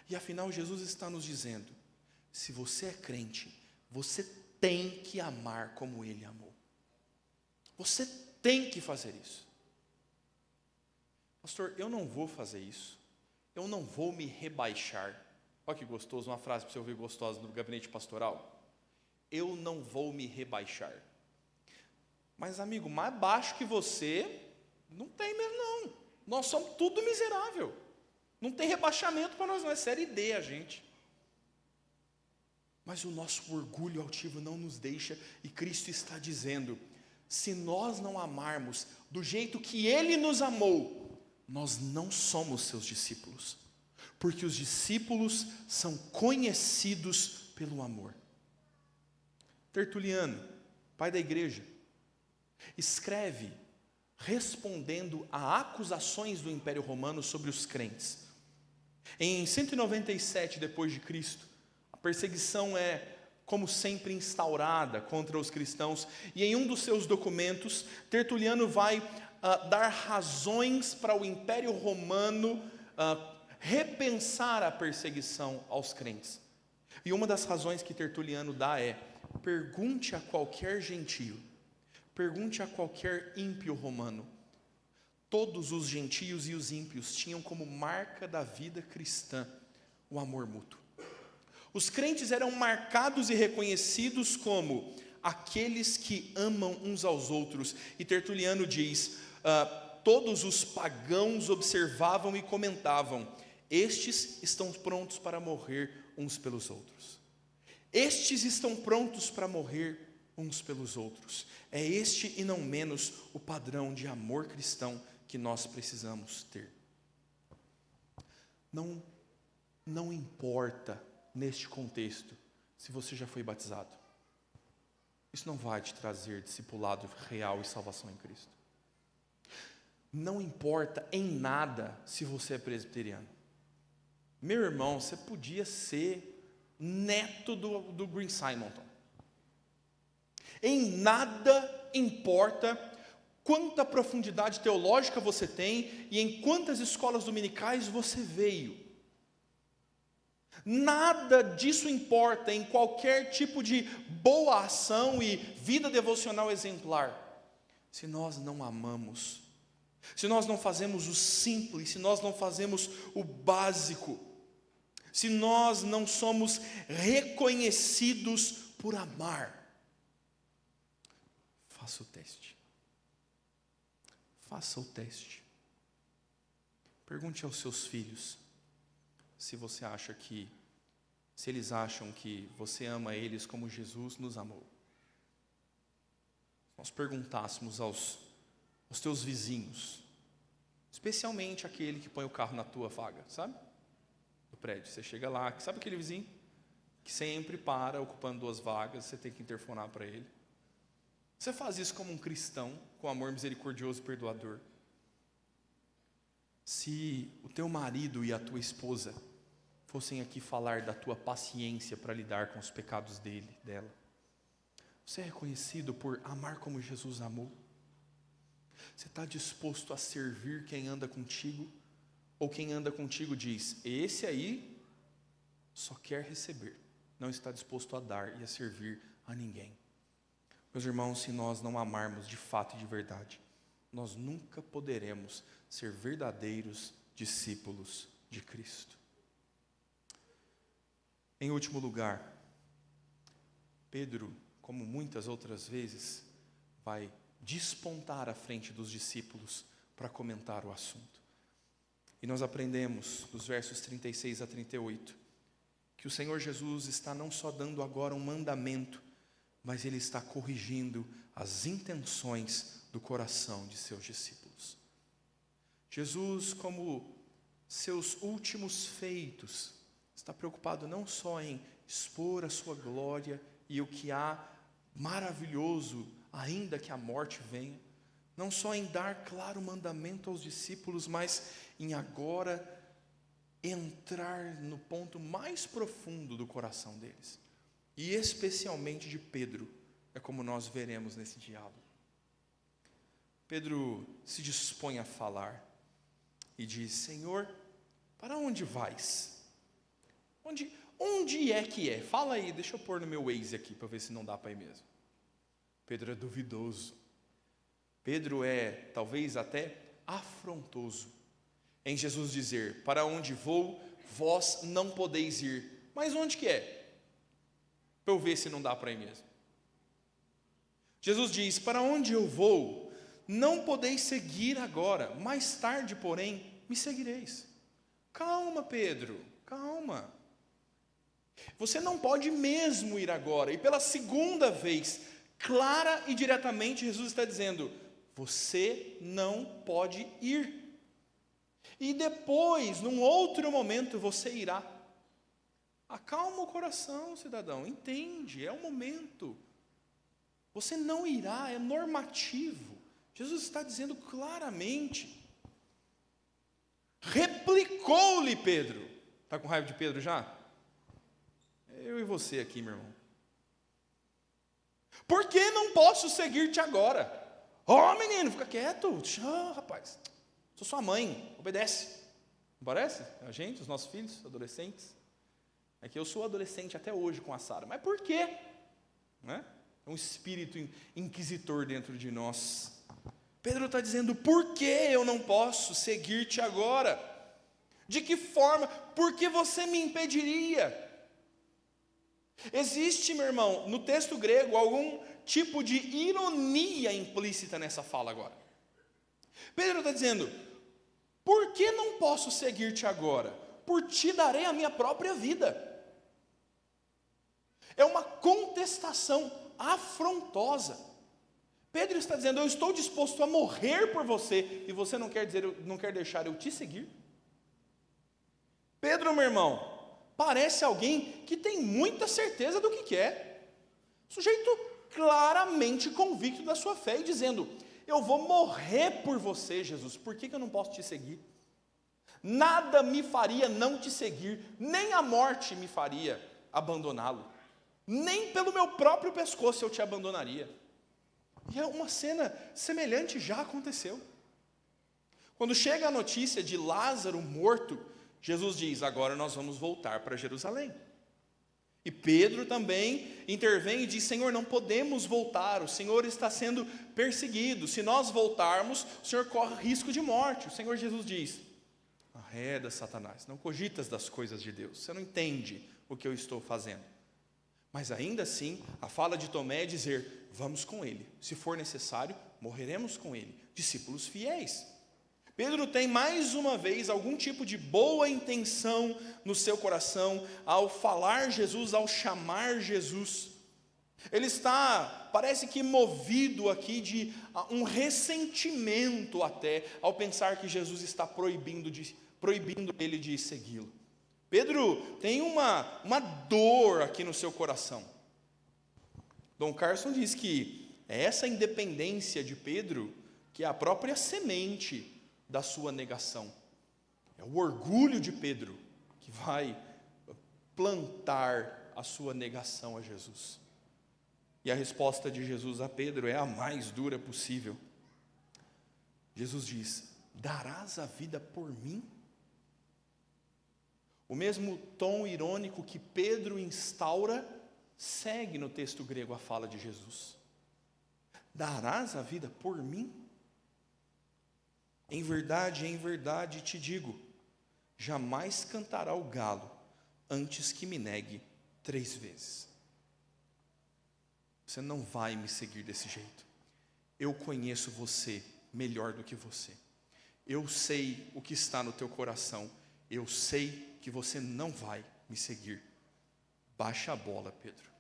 E afinal Jesus está nos dizendo: se você é crente, você tem que amar como Ele amou. Você tem que fazer isso. Pastor, eu não vou fazer isso. Eu não vou me rebaixar. Olha que gostoso, uma frase para você ouvir gostosa no gabinete pastoral. Eu não vou me rebaixar. Mas amigo, mais baixo que você, não tem mesmo não. Nós somos tudo miserável. Não tem rebaixamento para nós não, é série D a gente. Mas o nosso orgulho altivo não nos deixa, e Cristo está dizendo: se nós não amarmos do jeito que Ele nos amou, nós não somos seus discípulos. Porque os discípulos são conhecidos pelo amor. Tertuliano, pai da igreja, escreve respondendo a acusações do Império Romano sobre os crentes. Em 197 depois de Cristo, a perseguição é, como sempre, instaurada contra os cristãos, e em um dos seus documentos, Tertuliano vai dar razões para o Império Romano repensar a perseguição aos crentes. E uma das razões que Tertuliano dá é: pergunte a qualquer gentio, pergunte a qualquer ímpio romano. Todos os gentios e os ímpios tinham como marca da vida cristã o amor mútuo. Os crentes eram marcados e reconhecidos como aqueles que amam uns aos outros. E Tertuliano diz: todos os pagãos observavam e comentavam: estes estão prontos para morrer uns pelos outros. Estes estão prontos para morrer uns pelos outros. É este e não menos o padrão de amor cristão que nós precisamos ter. Não importa neste contexto se você já foi batizado. Isso não vai te trazer discipulado real e salvação em Cristo. Não importa em nada se você é presbiteriano. Meu irmão, você podia ser neto do Green Simonton. Em nada importa quanta profundidade teológica você tem e em quantas escolas dominicais você veio. Nada disso importa em qualquer tipo de boa ação e vida devocional exemplar, se nós não amamos, se nós não fazemos o simples, se nós não fazemos o básico, se nós não somos reconhecidos por amar. Faça o teste. Faça o teste. Pergunte aos seus filhos se eles acham que você ama eles como Jesus nos amou. Nós perguntássemos aos teus vizinhos, especialmente aquele que põe o carro na tua vaga, sabe? No prédio, você chega lá, sabe aquele vizinho que sempre para ocupando 2 vagas, você tem que interfonar para ele. Você faz isso como um cristão, com amor misericordioso e perdoador. Se o teu marido e a tua esposa fossem aqui falar da tua paciência para lidar com os pecados dela, você é reconhecido por amar como Jesus amou? Você está disposto a servir quem anda contigo? Ou quem anda contigo diz, esse aí só quer receber, não está disposto a dar e a servir a ninguém? Meus irmãos, se nós não amarmos de fato e de verdade, nós nunca poderemos ser verdadeiros discípulos de Cristo. Em último lugar, Pedro, como muitas outras vezes, vai despontar à frente dos discípulos para comentar o assunto. E nós aprendemos, dos versos 36 a 38, que o Senhor Jesus está não só dando agora um mandamento, mas Ele está corrigindo as intenções do coração de seus discípulos. Jesus, como seus últimos feitos, está preocupado não só em expor a sua glória e o que há maravilhoso, ainda que a morte venha, não só em dar claro mandamento aos discípulos, mas em agora entrar no ponto mais profundo do coração deles, e especialmente de Pedro, é como nós veremos nesse diálogo. Pedro se dispõe a falar e diz, Senhor, para onde vais? Onde é que é? Fala aí, deixa eu pôr no meu Waze aqui, para ver se não dá para ir mesmo. Pedro é duvidoso. Pedro é, talvez até, afrontoso em Jesus dizer, para onde vou, vós não podeis ir. Mas onde que é? Para eu ver se não dá para ir mesmo. Jesus diz, para onde eu vou, não podeis seguir agora, mais tarde, porém, me seguireis. Calma, Pedro, calma. Você não pode mesmo ir agora. E pela segunda vez, clara e diretamente, Jesus está dizendo, você não pode ir. E depois, num outro momento, você irá. Acalma o coração, cidadão, entende, é o momento. Você não irá, é normativo. Jesus está dizendo claramente. Replicou-lhe Pedro. Está com raiva de Pedro já? Eu e você aqui, meu irmão. Por que não posso seguir-te agora? Menino, fica quieto. Rapaz, sou sua mãe, obedece. Não parece? A gente, os nossos filhos, adolescentes. É que eu sou adolescente até hoje com a Sara. Mas por quê? Né? É um espírito inquisitor dentro de nós. Pedro está dizendo, por que eu não posso seguir-te agora? De que forma? Por que você me impediria? Existe, meu irmão, no texto grego, algum tipo de ironia implícita nessa fala agora. Pedro está dizendo, por que não posso seguir-te agora? Por ti darei a minha própria vida. É uma contestação afrontosa. Pedro está dizendo: eu estou disposto a morrer por você, e você não quer deixar eu te seguir? Pedro, meu irmão, parece alguém que tem muita certeza do que quer. Sujeito claramente convicto da sua fé e dizendo: eu vou morrer por você, Jesus, por que eu não posso te seguir? Nada me faria não te seguir, nem a morte me faria abandoná-lo, nem pelo meu próprio pescoço eu te abandonaria. E uma cena semelhante já aconteceu. Quando chega a notícia de Lázaro morto, Jesus diz: agora nós vamos voltar para Jerusalém. E Pedro também intervém e diz: Senhor, não podemos voltar, o Senhor está sendo perseguido, se nós voltarmos, o Senhor corre risco de morte. O Senhor Jesus diz: arreda, Satanás, não cogitas das coisas de Deus, você não entende o que eu estou fazendo. Mas ainda assim, a fala de Tomé é dizer: vamos com ele, se for necessário, morreremos com ele, discípulos fiéis. Pedro tem mais uma vez algum tipo de boa intenção no seu coração ao falar Jesus, ao chamar Jesus. Ele está, parece que movido aqui de um ressentimento até, ao pensar que Jesus está proibindo ele de segui-lo. Pedro tem uma dor aqui no seu coração. Dom Carson diz que é essa independência de Pedro que é a própria semente da sua negação. É o orgulho de Pedro que vai plantar a sua negação a Jesus. E a resposta de Jesus a Pedro é a mais dura possível. Jesus diz: darás a vida por mim? O mesmo tom irônico que Pedro instaura, segue no texto grego a fala de Jesus. Darás a vida por mim? Em verdade te digo, jamais cantará o galo antes que me negue 3 vezes. Você não vai me seguir desse jeito. Eu conheço você melhor do que você. Eu sei o que está no teu coração. Eu sei que você não vai me seguir. Baixa a bola, Pedro.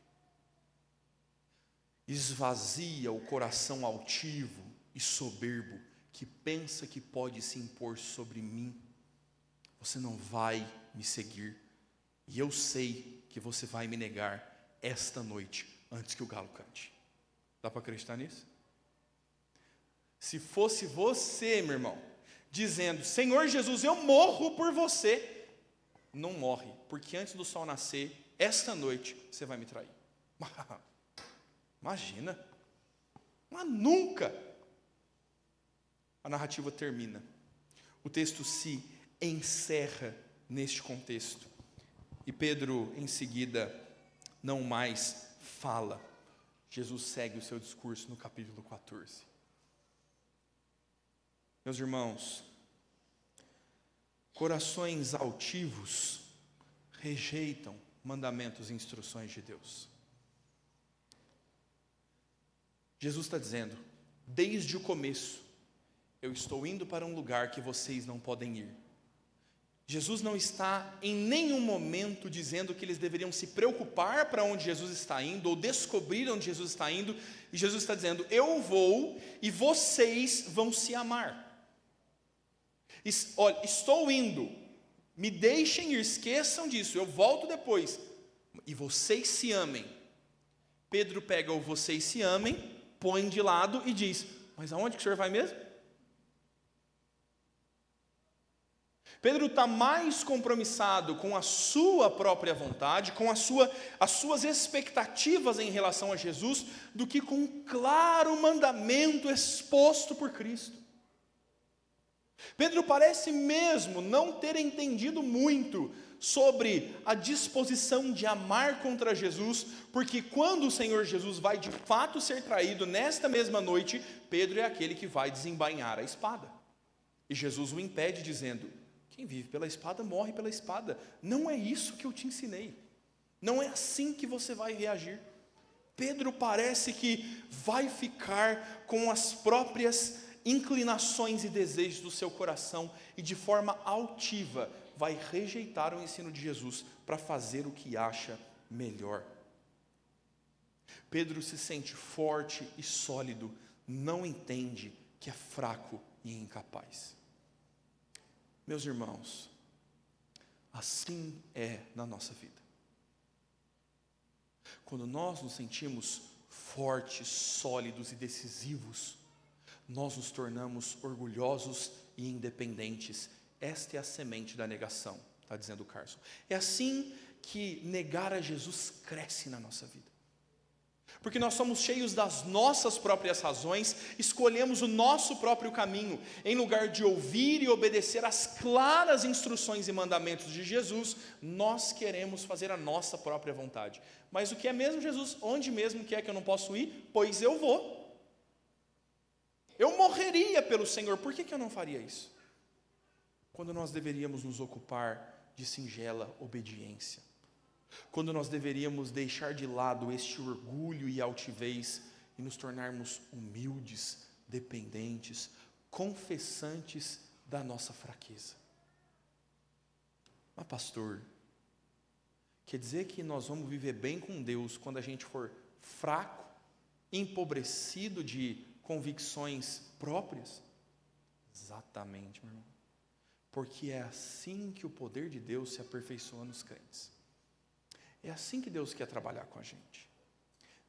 Esvazia o coração altivo e soberbo que pensa que pode se impor sobre mim. Você não vai me seguir. E eu sei que você vai me negar esta noite, antes que o galo cante. Dá para acreditar nisso? Se fosse você, meu irmão, dizendo: Senhor Jesus, eu morro por você, não morre, porque antes do sol nascer, esta noite, você vai me trair. Imagina, mas nunca. A narrativa termina, o texto se encerra neste contexto, e Pedro em seguida não mais fala. Jesus segue o seu discurso no capítulo 14. Meus irmãos, corações altivos rejeitam mandamentos e instruções de Deus. Jesus está dizendo: desde o começo, eu estou indo para um lugar que vocês não podem ir. Jesus não está em nenhum momento dizendo que eles deveriam se preocupar para onde Jesus está indo, ou descobrir onde Jesus está indo, e Jesus está dizendo: eu vou e vocês vão se amar. Olha, estou indo, me deixem ir, esqueçam disso, eu volto depois, e vocês se amem. Pedro pega o vocês se amem, põe de lado e diz: mas aonde que o senhor vai mesmo? Pedro está mais compromissado com a sua própria vontade, com as suas expectativas em relação a Jesus, do que com um claro mandamento exposto por Cristo. Pedro parece mesmo não ter entendido muito sobre a disposição de amar contra Jesus, porque quando o Senhor Jesus vai de fato ser traído nesta mesma noite, Pedro é aquele que vai desembainhar a espada. E Jesus o impede dizendo: quem vive pela espada, morre pela espada. Não é isso que eu te ensinei. Não é assim que você vai reagir. Pedro parece que vai ficar com as próprias inclinações e desejos do seu coração e de forma altiva vai rejeitar o ensino de Jesus para fazer o que acha melhor. Pedro se sente forte e sólido, não entende que é fraco e incapaz. Meus irmãos, assim é na nossa vida. Quando nós nos sentimos fortes, sólidos e decisivos, nós nos tornamos orgulhosos e independentes. Esta é a semente da negação, está dizendo o Carson. É assim que negar a Jesus cresce na nossa vida. Porque nós somos cheios das nossas próprias razões, escolhemos o nosso próprio caminho, em lugar de ouvir e obedecer às claras instruções e mandamentos de Jesus, nós queremos fazer a nossa própria vontade. Mas o que é mesmo, Jesus? Onde mesmo que é que eu não posso ir? Pois eu vou. Eu morreria pelo Senhor, por que eu não faria isso? Quando nós deveríamos nos ocupar de singela obediência. Quando nós deveríamos deixar de lado este orgulho e altivez e nos tornarmos humildes, dependentes, confessantes da nossa fraqueza. Mas pastor, quer dizer que nós vamos viver bem com Deus quando a gente for fraco, empobrecido de convicções próprias? Exatamente, meu irmão. Porque é assim que o poder de Deus se aperfeiçoa nos crentes. É assim que Deus quer trabalhar com a gente.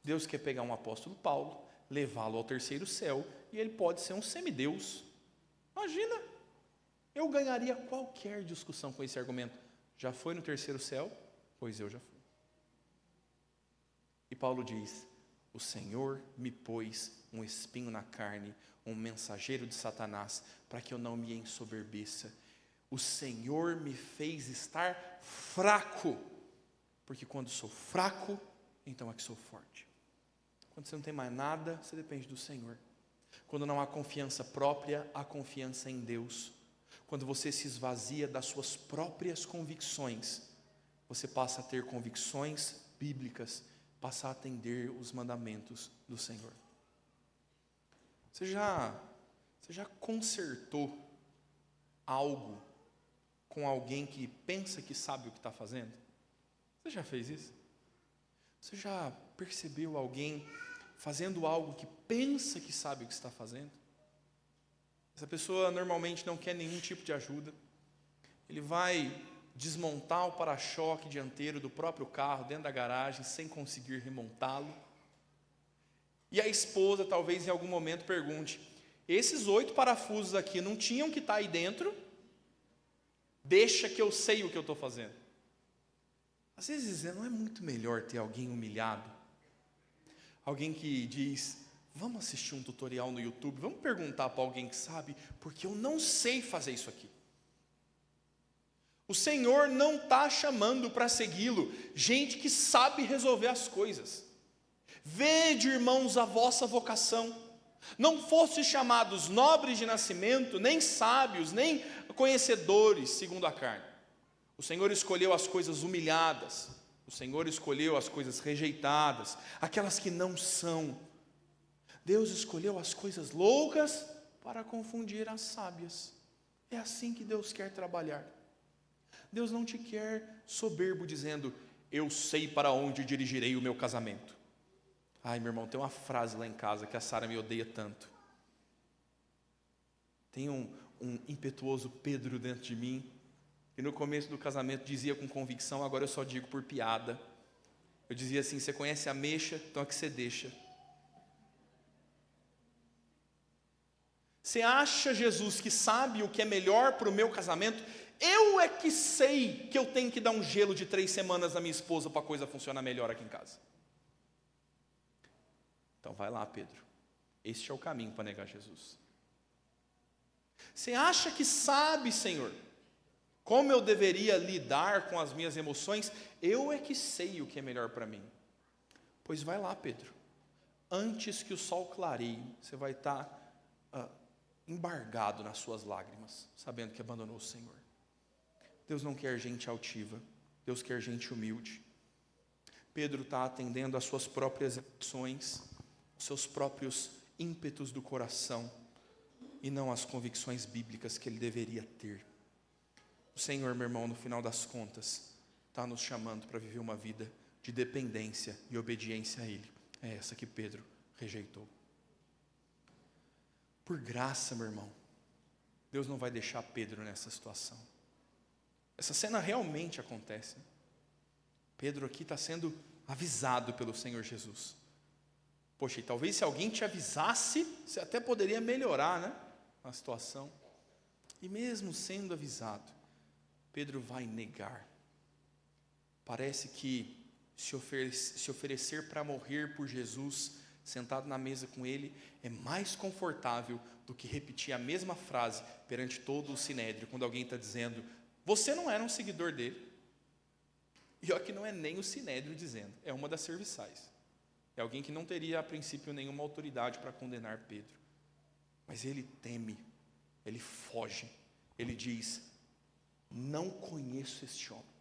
Deus quer pegar um apóstolo Paulo, levá-lo ao terceiro céu, e ele pode ser um semideus. Imagina, eu ganharia qualquer discussão com esse argumento. Já foi no terceiro céu? Pois eu já fui. E Paulo diz, o Senhor me pôs um espinho na carne, um mensageiro de Satanás, para que eu não me ensoberbeça. O Senhor me fez estar fraco, porque quando sou fraco, então é que sou forte. Quando você não tem mais nada, você depende do Senhor. Quando não há confiança própria, há confiança em Deus. Quando você se esvazia das suas próprias convicções, você passa a ter convicções bíblicas, passa a atender os mandamentos do Senhor. Você já consertou algo com alguém que pensa que sabe o que está fazendo? Você já fez isso? Você já percebeu alguém fazendo algo que pensa que sabe o que está fazendo? Essa pessoa normalmente não quer nenhum tipo de ajuda. Ele vai desmontar o para-choque dianteiro do próprio carro dentro da garagem sem conseguir remontá-lo. E a esposa talvez em algum momento pergunte, esses 8 parafusos aqui não tinham que estar aí dentro? Deixa que eu sei o que eu estou fazendo. Às vezes não é muito melhor ter alguém humilhado? Alguém que diz, vamos assistir um tutorial no YouTube, vamos perguntar para alguém que sabe, porque eu não sei fazer isso aqui. O Senhor não está chamando para segui-lo gente que sabe resolver as coisas. Vede, irmãos, a vossa vocação. Não fostes chamados nobres de nascimento, nem sábios, nem conhecedores segundo a carne. O Senhor escolheu as coisas humilhadas, o Senhor escolheu as coisas rejeitadas, aquelas que não são. Deus escolheu as coisas loucas para confundir as sábias. É assim que Deus quer trabalhar. Deus não te quer soberbo dizendo, eu sei para onde dirigirei o meu casamento. Ai, meu irmão, tem uma frase lá em casa que a Sara me odeia tanto. Tem um impetuoso Pedro dentro de mim, e no começo do casamento dizia com convicção, agora eu só digo por piada. Eu dizia assim, você conhece a mexa, então é que você deixa. Você acha, Jesus, que sabe o que é melhor para o meu casamento? Eu é que sei que eu tenho que dar um gelo de 3 semanas na minha esposa para a coisa funcionar melhor aqui em casa. Então vai lá, Pedro. Este é o caminho para negar Jesus. Você acha que sabe, Senhor, como eu deveria lidar com as minhas emoções? Eu é que sei o que é melhor para mim. Pois vai lá, Pedro. Antes que o sol clareie, você vai estar embargado nas suas lágrimas, sabendo que abandonou o Senhor. Deus não quer gente altiva, Deus quer gente humilde. Pedro está atendendo às suas próprias emoções, aos seus próprios ímpetos do coração, e não às convicções bíblicas que ele deveria ter. O Senhor, meu irmão, no final das contas, está nos chamando para viver uma vida de dependência e obediência a Ele. é essa que Pedro rejeitou. Por graça, meu irmão, Deus não vai deixar Pedro nessa situação. Essa cena realmente acontece. Pedro aqui está sendo avisado pelo Senhor Jesus. Poxa, e talvez se alguém te avisasse, você até poderia melhorar, né, a situação. E mesmo sendo avisado, Pedro vai negar. Parece que se oferecer para morrer por Jesus, sentado na mesa com ele, é mais confortável do que repetir a mesma frase perante todo o sinédrio, quando alguém está dizendo, você não era um seguidor dele. E olha que não é nem o sinédrio dizendo, é uma das serviçais. É alguém que não teria a princípio nenhuma autoridade para condenar Pedro. Mas ele teme, ele foge, ele diz, não conheço este homem.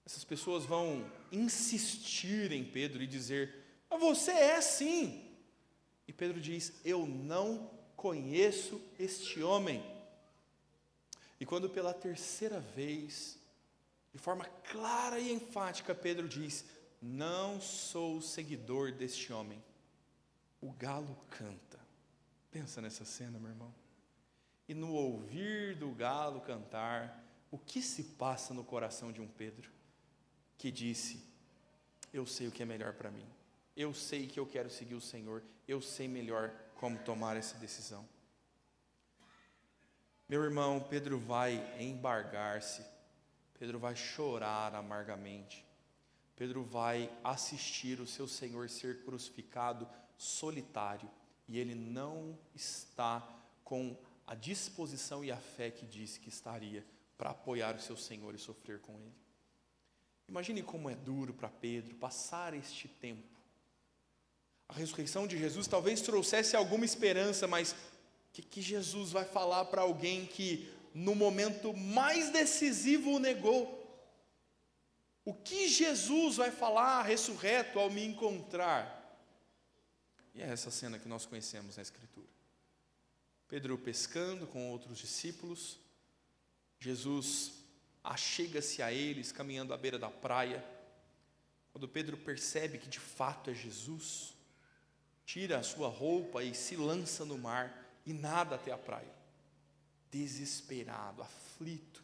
Essas pessoas vão insistir em Pedro e dizer, mas você é sim. E Pedro diz, eu não conheço este homem. E quando pela terceira vez, de forma clara e enfática, Pedro diz, não sou seguidor deste homem. O galo canta. Pensa nessa cena, meu irmão. E no ouvir do galo cantar, o que se passa no coração de um Pedro? Que disse, eu sei o que é melhor para mim. Eu sei que eu quero seguir o Senhor. Eu sei melhor como tomar essa decisão. Meu irmão, Pedro vai embargar-se. Pedro vai chorar amargamente. Pedro vai assistir o seu Senhor ser crucificado solitário. E ele não está com a disposição e a fé que disse que estaria para apoiar o seu Senhor e sofrer com ele. Imagine como é duro para Pedro passar este tempo. A ressurreição de Jesus talvez trouxesse alguma esperança, mas o que Jesus vai falar para alguém que no momento mais decisivo o negou? O que Jesus vai falar ressurreto ao me encontrar? E é essa cena que nós conhecemos na Escritura. Pedro pescando com outros discípulos, Jesus achega-se a eles, caminhando à beira da praia. Quando Pedro percebe que de fato é Jesus, tira a sua roupa e se lança no mar e nada até a praia. Desesperado, aflito,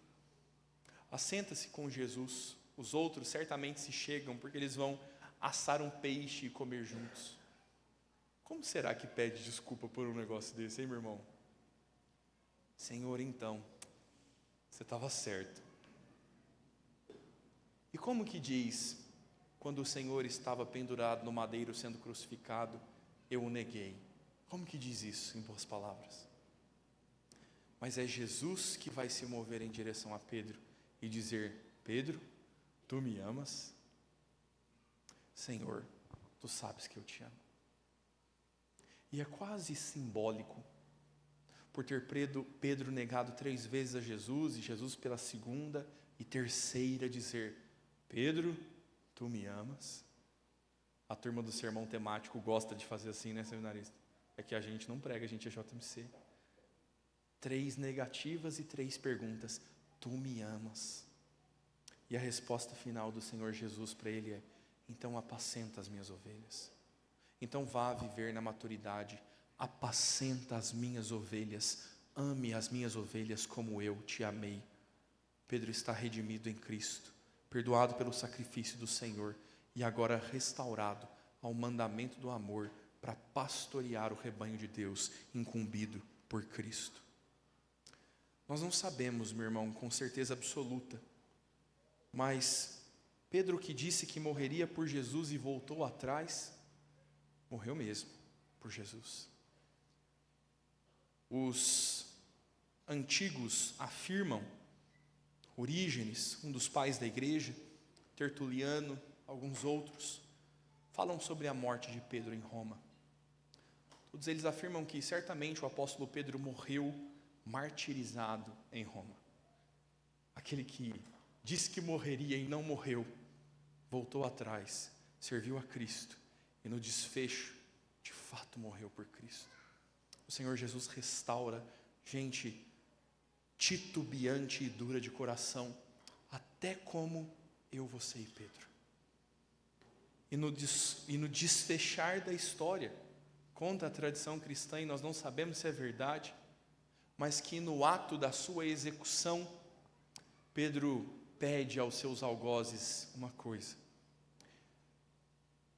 assenta-se com Jesus. Os outros certamente se chegam, porque eles vão assar um peixe e comer juntos. Como será que pede desculpa por um negócio desse, hein, meu irmão? Senhor, então, você estava certo. E como que diz, quando o Senhor estava pendurado no madeiro sendo crucificado, eu o neguei? Como que diz isso em boas palavras? Mas é Jesus que vai se mover em direção a Pedro e dizer, Pedro, tu me amas? Senhor, tu sabes que eu te amo. E é quase simbólico, por ter Pedro negado 3 vezes a Jesus, e Jesus pela segunda e terceira dizer, Pedro, tu me amas? A turma do sermão temático gosta de fazer assim, né, seminarista? É que a gente não prega, a gente é JMC. 3 negativas e 3 perguntas, tu me amas? E a resposta final do Senhor Jesus para ele é, então apacenta as minhas ovelhas. Então vá viver na maturidade, apacenta as minhas ovelhas, ame as minhas ovelhas como eu te amei. Pedro está redimido em Cristo, perdoado pelo sacrifício do Senhor e agora restaurado ao mandamento do amor para pastorear o rebanho de Deus, incumbido por Cristo. Nós não sabemos, meu irmão, com certeza absoluta, mas Pedro, que disse que morreria por Jesus e voltou atrás, morreu mesmo por Jesus. Os antigos afirmam, Orígenes, um dos pais da igreja, Tertuliano, alguns outros, falam sobre a morte de Pedro em Roma. Todos eles afirmam que certamente o apóstolo Pedro morreu martirizado em Roma. Aquele que disse que morreria e não morreu, voltou atrás, serviu a Cristo e no desfecho, de fato morreu por Cristo. O Senhor Jesus restaura gente titubeante e dura de coração, até como eu, você e Pedro. e no desfechar da história, conta a tradição cristã, e nós não sabemos se é verdade, mas que no ato da sua execução, Pedro pede aos seus algozes uma coisa: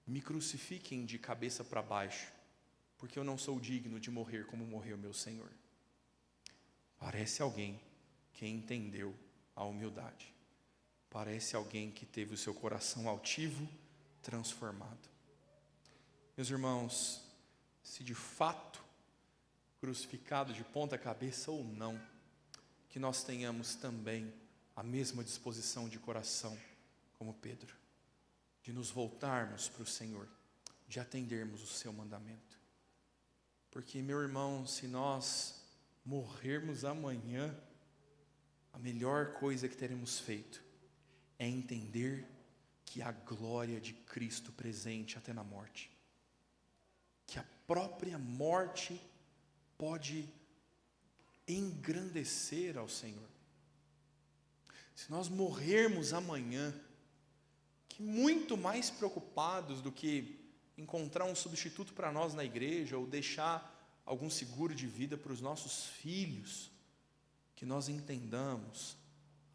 me crucifiquem de cabeça para baixo, porque eu não sou digno de morrer como morreu meu Senhor. Parece alguém que entendeu a humildade. Parece alguém que teve o seu coração altivo transformado. Meus irmãos, se de fato crucificado de ponta cabeça ou não, que nós tenhamos também a mesma disposição de coração como Pedro, de nos voltarmos para o Senhor, de atendermos o seu mandamento. Porque, meu irmão, se nós morrermos amanhã, a melhor coisa que teremos feito é entender que a glória de Cristo presente até na morte, que a própria morte pode engrandecer ao Senhor. Se nós morrermos amanhã, que muito mais preocupados do que encontrar um substituto para nós na igreja ou deixar algum seguro de vida para os nossos filhos, que nós entendamos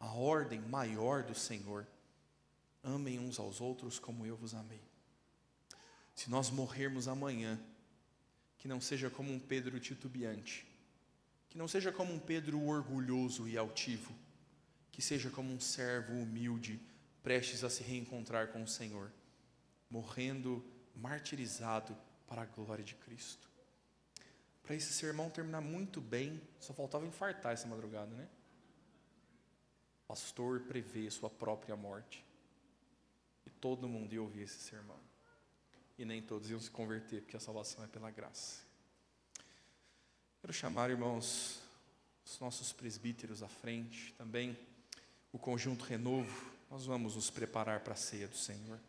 a ordem maior do Senhor: amem uns aos outros como eu vos amei. Se nós morrermos amanhã, que não seja como um Pedro titubeante, que não seja como um Pedro orgulhoso e altivo, que seja como um servo humilde, prestes a se reencontrar com o Senhor, morrendo martirizado para a glória de Cristo. Para esse sermão terminar muito bem, só faltava infartar essa madrugada, né? O pastor prevê sua própria morte, e todo mundo ia ouvir esse sermão, e nem todos iam se converter, porque a salvação é pela graça. Quero chamar, irmãos, os nossos presbíteros à frente, também o conjunto Renovo. Nós vamos nos preparar para a ceia do Senhor.